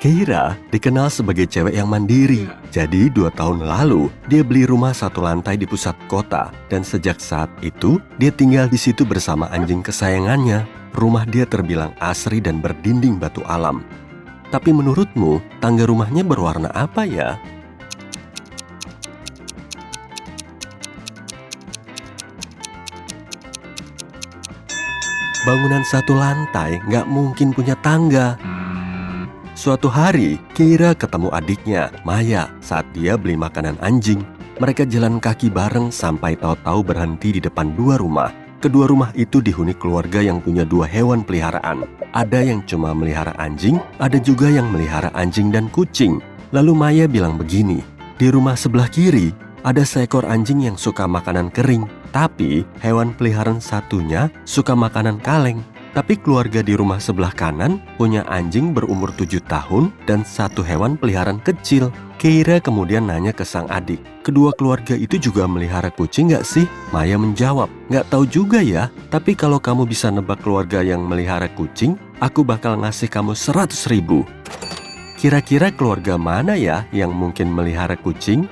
Keira dikenal sebagai cewek yang mandiri. Jadi 2 tahun lalu, dia beli rumah 1 lantai di pusat kota. Dan sejak saat itu, dia tinggal di situ bersama anjing kesayangannya. Rumah dia terbilang asri dan berdinding batu alam. Tapi menurutmu, tangga rumahnya berwarna apa ya? Bangunan 1 lantai nggak mungkin punya tangga. Suatu hari, Keira ketemu adiknya, Maya, saat dia beli makanan anjing. Mereka jalan kaki bareng sampai tahu-tahu berhenti di depan 2 rumah. Kedua rumah itu dihuni keluarga yang punya 2 hewan peliharaan. Ada yang cuma melihara anjing, ada juga yang melihara anjing dan kucing. Lalu Maya bilang begini, di rumah sebelah kiri, ada seekor anjing yang suka makanan kering. Tapi hewan peliharaan satunya suka makanan kaleng. Tapi keluarga di rumah sebelah kanan punya anjing berumur 7 tahun dan 1 hewan peliharaan kecil. Keira kemudian nanya ke sang adik, kedua keluarga itu juga melihara kucing nggak sih? Maya menjawab, nggak tahu juga ya, tapi kalau kamu bisa nebak keluarga yang melihara kucing, aku bakal ngasih kamu 100.000. Kira-kira keluarga mana ya yang mungkin melihara kucing?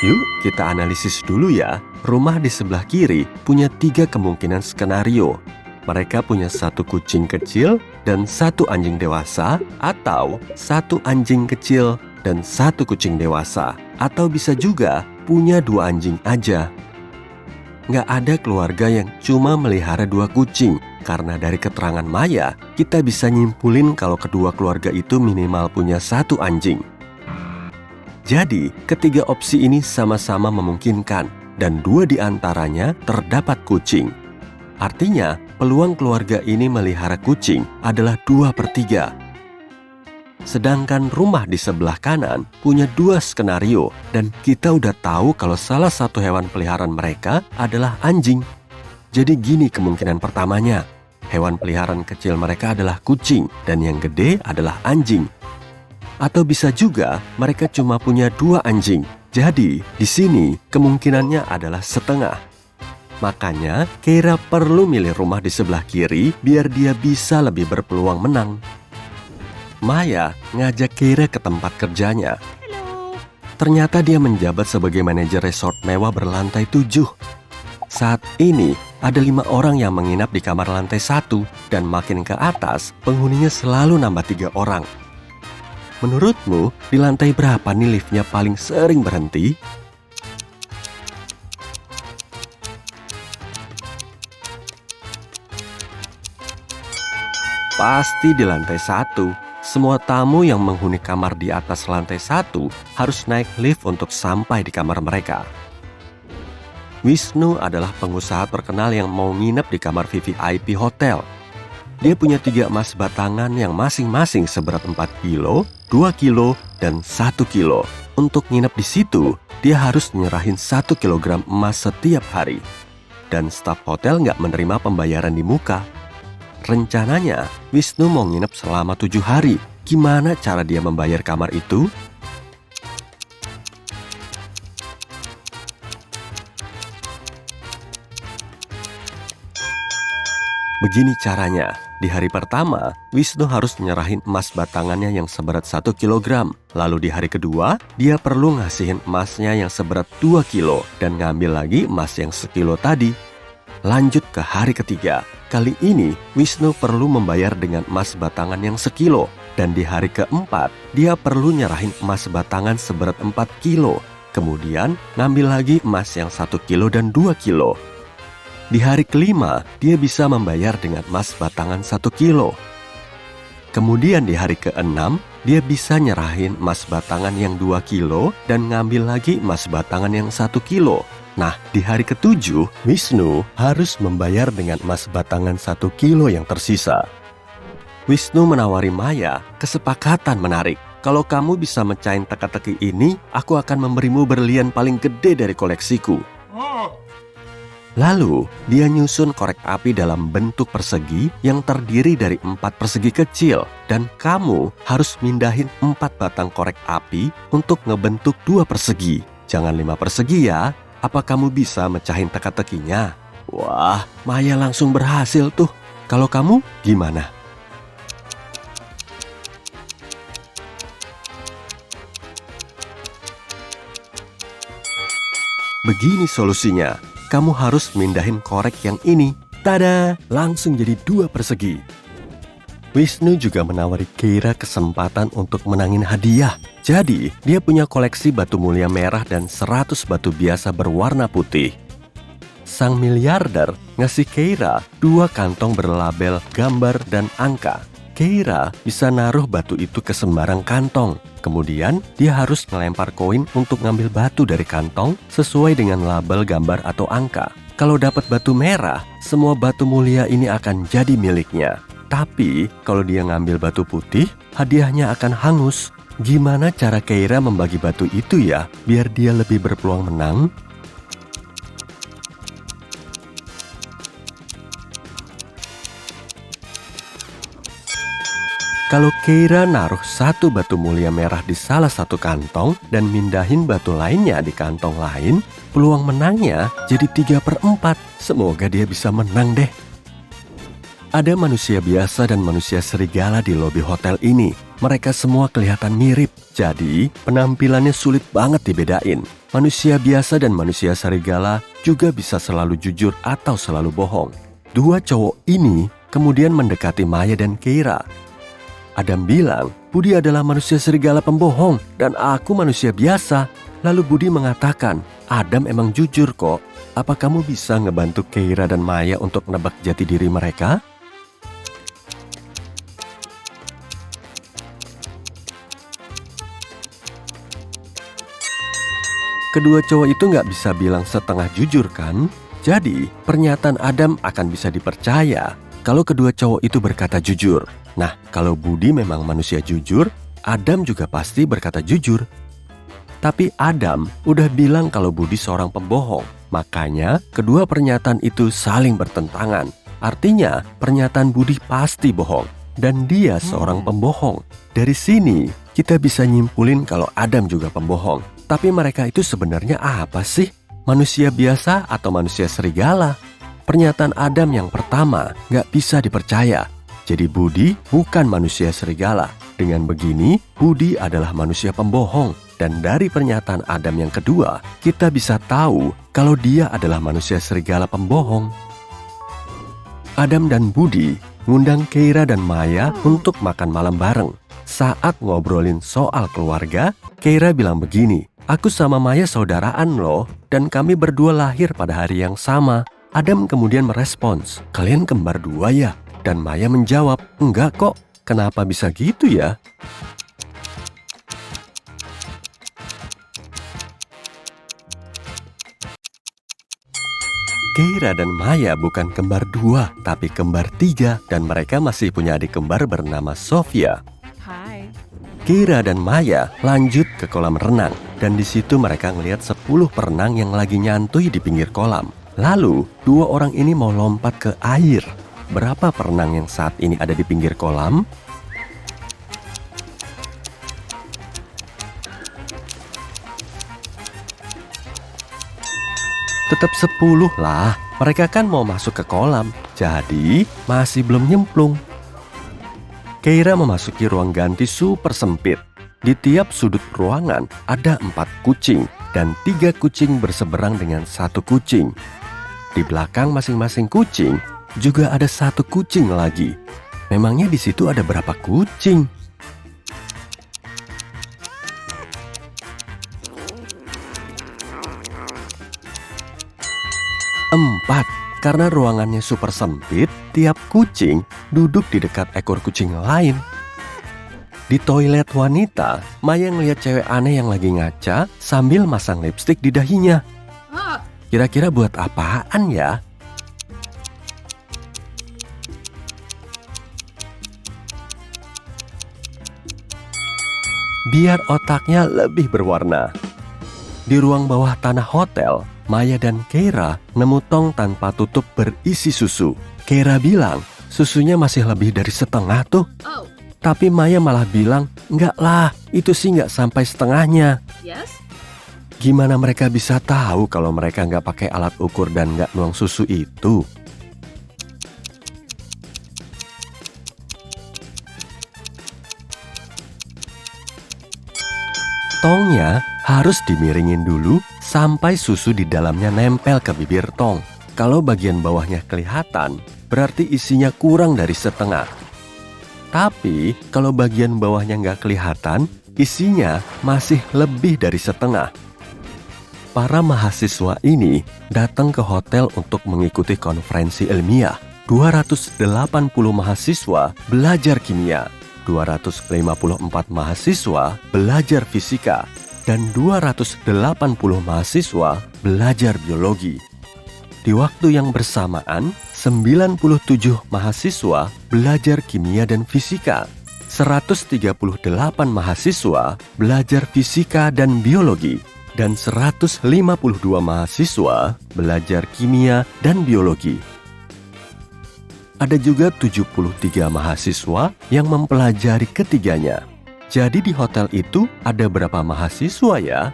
Yuk kita analisis dulu ya. Rumah di sebelah kiri punya 3 kemungkinan skenario. Mereka punya 1 kucing kecil dan 1 anjing dewasa, atau 1 anjing kecil dan 1 kucing dewasa. Atau bisa juga punya 2 anjing aja. Nggak ada keluarga yang cuma melihara 2 kucing. Karena dari keterangan Maya, kita bisa nyimpulin kalau kedua keluarga itu minimal punya 1 anjing. Jadi, ketiga opsi ini sama-sama memungkinkan, dan 2 di antaranya terdapat kucing. Artinya, peluang keluarga ini melihara kucing adalah 2/3. Sedangkan rumah di sebelah kanan punya 2 skenario, dan kita udah tahu kalau salah satu hewan peliharaan mereka adalah anjing. Jadi gini kemungkinan pertamanya, hewan peliharaan kecil mereka adalah kucing, dan yang gede adalah anjing. Atau bisa juga mereka cuma punya 2 anjing. Jadi, di sini kemungkinannya adalah setengah. Makanya, Keira perlu milih rumah di sebelah kiri biar dia bisa lebih berpeluang menang. Maya ngajak Keira ke tempat kerjanya. Ternyata dia menjabat sebagai manajer resort mewah berlantai 7. Saat ini, ada 5 orang yang menginap di kamar lantai 1, dan makin ke atas, penghuninya selalu nambah 3 orang. Menurutmu, di lantai berapa nih liftnya paling sering berhenti? Pasti di lantai 1. Semua tamu yang menghuni kamar di atas lantai 1 harus naik lift untuk sampai di kamar mereka. Wisnu adalah pengusaha terkenal yang mau nginep di kamar VVIP hotel. Dia punya 3 emas batangan yang masing-masing seberat 4 kilo, 2 kilo, dan 1 kilo. Untuk nginep di situ, dia harus nyerahin 1 kilogram emas setiap hari. Dan staf hotel nggak menerima pembayaran di muka. Rencananya, Wisnu mau nginep selama 7 hari. Gimana cara dia membayar kamar itu? Begini caranya, di hari pertama, Wisnu harus nyerahin emas batangannya yang seberat 1 kilogram. Lalu di hari kedua, dia perlu ngasihin emasnya yang seberat 2 kilo dan ngambil lagi emas yang sekilo tadi. Lanjut ke hari ketiga. Kali ini, Wisnu perlu membayar dengan emas batangan yang sekilo. Dan di hari keempat, dia perlu nyerahin emas batangan seberat 4 kilo. Kemudian, ngambil lagi emas yang 1 kilo dan 2 kilo. Di hari kelima, dia bisa membayar dengan emas batangan 1 kilo. Kemudian di hari ke-6, dia bisa nyerahin emas batangan yang 2 kilo dan ngambil lagi emas batangan yang 1 kilo. Nah, di hari ke-7, Wisnu harus membayar dengan emas batangan 1 kilo yang tersisa. Wisnu menawari Maya kesepakatan menarik. Kalau kamu bisa mecahin teka-teki ini, aku akan memberimu berlian paling gede dari koleksiku. Lalu, dia nyusun korek api dalam bentuk persegi yang terdiri dari 4 persegi kecil. Dan kamu harus mindahin 4 batang korek api untuk ngebentuk 2 persegi. Jangan 5 persegi ya. Apa kamu bisa mecahin teka-tekinya? Wah, Maya langsung berhasil tuh. Kalau kamu gimana? Begini solusinya. Kamu harus mindahin korek yang ini. Tada! Langsung jadi 2 persegi. Wisnu juga menawari Keira kesempatan untuk menangin hadiah. Jadi, dia punya koleksi batu mulia merah dan 100 batu biasa berwarna putih. Sang miliarder ngasih Keira 2 kantong berlabel gambar dan angka. Keira bisa naruh batu itu ke sembarang kantong. Kemudian, dia harus melempar koin untuk ngambil batu dari kantong sesuai dengan label gambar atau angka. Kalau dapat batu merah, semua batu mulia ini akan jadi miliknya. Tapi, kalau dia ngambil batu putih, hadiahnya akan hangus. Gimana cara Keira membagi batu itu ya, biar dia lebih berpeluang menang? Kalau Keira naruh 1 batu mulia merah di salah satu kantong dan mindahin batu lainnya di kantong lain, peluang menangnya jadi 3/4. Semoga dia bisa menang deh. Ada manusia biasa dan manusia serigala di lobi hotel ini. Mereka semua kelihatan mirip, jadi penampilannya sulit banget dibedain. Manusia biasa dan manusia serigala juga bisa selalu jujur atau selalu bohong. 2 cowok ini kemudian mendekati Maya dan Keira. Adam bilang, Budi adalah manusia serigala pembohong dan aku manusia biasa. Lalu Budi mengatakan, Adam emang jujur kok. Apa kamu bisa ngebantu Keira dan Maya untuk nebak jati diri mereka? Kedua cowok itu nggak bisa bilang setengah jujur kan? Jadi, pernyataan Adam akan bisa dipercaya kalau kedua cowok itu berkata jujur. Nah, kalau Budi memang manusia jujur, Adam juga pasti berkata jujur. Tapi Adam udah bilang kalau Budi seorang pembohong. Makanya, kedua pernyataan itu saling bertentangan. Artinya, pernyataan Budi pasti bohong. Dan dia seorang pembohong. Dari sini, kita bisa nyimpulin kalau Adam juga pembohong. Tapi mereka itu sebenarnya apa sih? Manusia biasa atau manusia serigala? Pernyataan Adam yang pertama nggak bisa dipercaya. Jadi Budi bukan manusia serigala. Dengan begini, Budi adalah manusia pembohong. Dan dari pernyataan Adam yang kedua, kita bisa tahu kalau dia adalah manusia serigala pembohong. Adam dan Budi ngundang Keira dan Maya untuk makan malam bareng. Saat ngobrolin soal keluarga, Keira bilang begini, aku sama Maya saudaraan loh, dan kami berdua lahir pada hari yang sama. Adam kemudian merespons, kalian kembar 2 ya? Dan Maya menjawab, enggak kok, kenapa bisa gitu ya? Keira dan Maya bukan kembar 2, tapi kembar 3, dan mereka masih punya adik kembar bernama Sofia. Hai. Keira dan Maya lanjut ke kolam renang, dan di situ mereka ngelihat 10 perenang yang lagi nyantui di pinggir kolam. Lalu, 2 orang ini mau lompat ke air. Berapa perenang yang saat ini ada di pinggir kolam? Tetap 10 lah, mereka kan mau masuk ke kolam, jadi masih belum nyemplung. Keira memasuki ruang ganti super sempit. Di tiap sudut ruangan ada 4 kucing, dan 3 kucing berseberang dengan 1 kucing. Di belakang masing-masing kucing juga ada 1 kucing lagi. Memangnya di situ ada berapa kucing? 4, karena ruangannya super sempit, tiap kucing duduk di dekat ekor kucing lain. Di toilet wanita, Maya ngeliat cewek aneh yang lagi ngaca sambil masang lipstik di dahinya. Kira-kira buat apaan ya? Biar otaknya lebih berwarna. Di ruang bawah tanah hotel, Maya dan Keira nemu tong tanpa tutup berisi susu. Keira bilang, susunya masih lebih dari setengah tuh. Tapi Maya malah bilang, enggak lah, itu sih enggak sampai setengahnya. Yes? Gimana mereka bisa tahu kalau mereka nggak pakai alat ukur dan nggak nuang susu itu? Tongnya harus dimiringin dulu sampai susu di dalamnya nempel ke bibir tong. Kalau bagian bawahnya kelihatan, berarti isinya kurang dari setengah. Tapi kalau bagian bawahnya nggak kelihatan, isinya masih lebih dari setengah. Para mahasiswa ini datang ke hotel untuk mengikuti konferensi ilmiah. 280 mahasiswa belajar kimia, 254 mahasiswa belajar fisika, dan 280 mahasiswa belajar biologi. Di waktu yang bersamaan, 97 mahasiswa belajar kimia dan fisika, 138 mahasiswa belajar fisika dan biologi, dan 152 mahasiswa belajar kimia dan biologi. Ada juga 73 mahasiswa yang mempelajari ketiganya. Jadi di hotel itu ada berapa mahasiswa ya?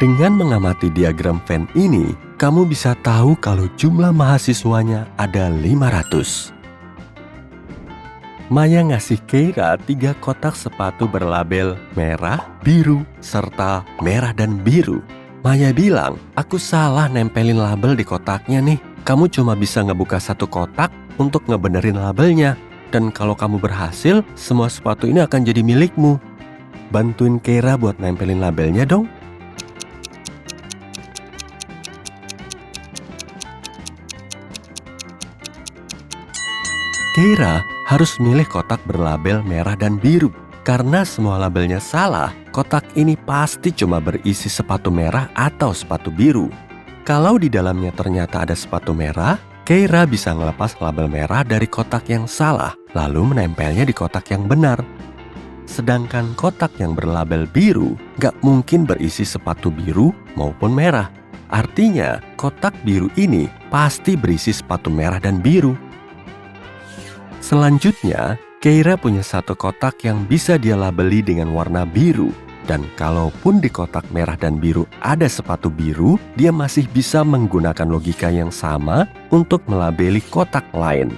Dengan mengamati diagram Venn ini, kamu bisa tahu kalau jumlah mahasiswanya ada 500. Maya ngasih Keira 3 kotak sepatu berlabel merah, biru, serta merah dan biru. Maya bilang, aku salah nempelin label di kotaknya nih. Kamu cuma bisa ngebuka 1 kotak untuk ngebenerin labelnya. Dan kalau kamu berhasil, semua sepatu ini akan jadi milikmu. Bantuin Keira buat nempelin labelnya dong. Keira harus milih kotak berlabel merah dan biru. Karena semua labelnya salah, kotak ini pasti cuma berisi sepatu merah atau sepatu biru. Kalau di dalamnya ternyata ada sepatu merah, Keira bisa ngelepas label merah dari kotak yang salah, lalu menempelnya di kotak yang benar. Sedangkan kotak yang berlabel biru gak mungkin berisi sepatu biru maupun merah. Artinya, kotak biru ini pasti berisi sepatu merah dan biru. Selanjutnya, Keira punya 1 kotak yang bisa dia labeli dengan warna biru. Dan kalaupun di kotak merah dan biru ada sepatu biru, dia masih bisa menggunakan logika yang sama untuk melabeli kotak lain.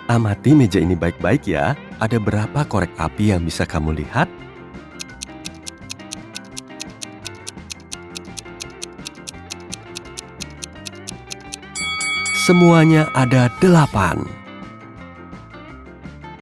Amati meja ini baik-baik ya. Ada berapa korek api yang bisa kamu lihat? Semuanya ada 8.